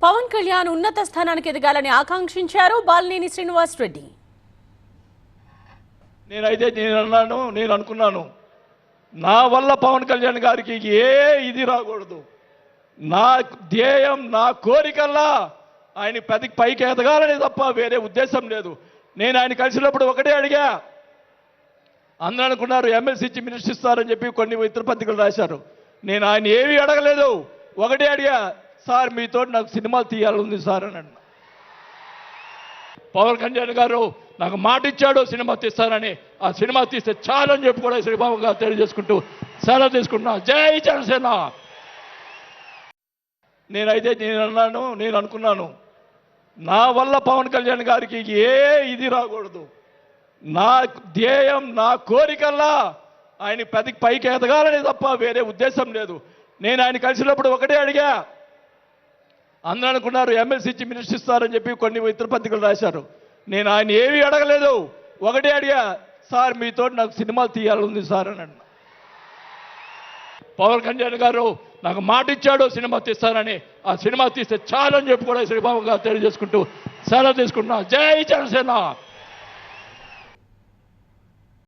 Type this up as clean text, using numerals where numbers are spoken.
పవన్ కళ్యాణ్ ఉన్నత స్థానానికి ఎదగాలని ఆకాంక్షించారు బాలినేని శ్రీనివాస్ రెడ్డి. నేను అనుకున్నాను నా వల్ల పవన్ కళ్యాణ్ గారికి ఇది రాకూడదు. నా ధ్యేయం, నా కోరికల్లా ఆయన పైకి ఎదగాలని తప్ప వేరే ఉద్దేశం లేదు. నేను ఆయన కలిసినప్పుడు ఒకటే అడిగా. అందరూ అనుకున్నారు ఎమ్మెల్సీ ఇచ్చి మినిస్టర్ ఇస్తారని చెప్పి కొన్ని ఇతర పత్రికలు రాశారు. నేను ఆయన ఏమీ అడగలేదు. ఒకటే అడిగా, సార్ మీతో నాకు సినిమాలు తీయాలని సార్ అని అన్నా. పవన్ కళ్యాణ్ గారు నాకు మాట ఇచ్చాడు సినిమా తీస్తానని. ఆ సినిమా తీస్తే చాలు అని చెప్పి కూడా శ్రీబాబు గారు తెలియజేసుకుంటూ సెలవు తీసుకుంటున్నా. జై జనసేన. నేను అనుకున్నాను నా వల్ల పవన్ కళ్యాణ్ గారికి ఇది రాకూడదు. నా ధ్యేయం, నా కోరికల్లా ఆయన పైకి ఎదగాలని తప్ప వేరే ఉద్దేశం లేదు. నేను ఆయన కలిసినప్పుడు ఒకటే అడిగా. అందరూ అనుకున్నారు ఎమ్మెల్సీ ఇచ్చి మినిస్టర్ ఇస్తారని చెప్పి కొన్ని ఇతర పత్రికలు రాశారు. నేను ఆయన ఏమీ అడగలేదు. ఒకటే అడిగా, సార్ మీతో నాకు సినిమాలు తీయాలని సార్ అని అన్నా. పవన్ కళ్యాణ్ గారు నాకు మాట ఇచ్చాడు సినిమా తీస్తానని. ఆ సినిమా తీస్తే చాలు అని చెప్పి కూడా శ్రీబాబు గారు తెలియజేసుకుంటూ సెలవు తీసుకుంటున్నా. జై జనసేన.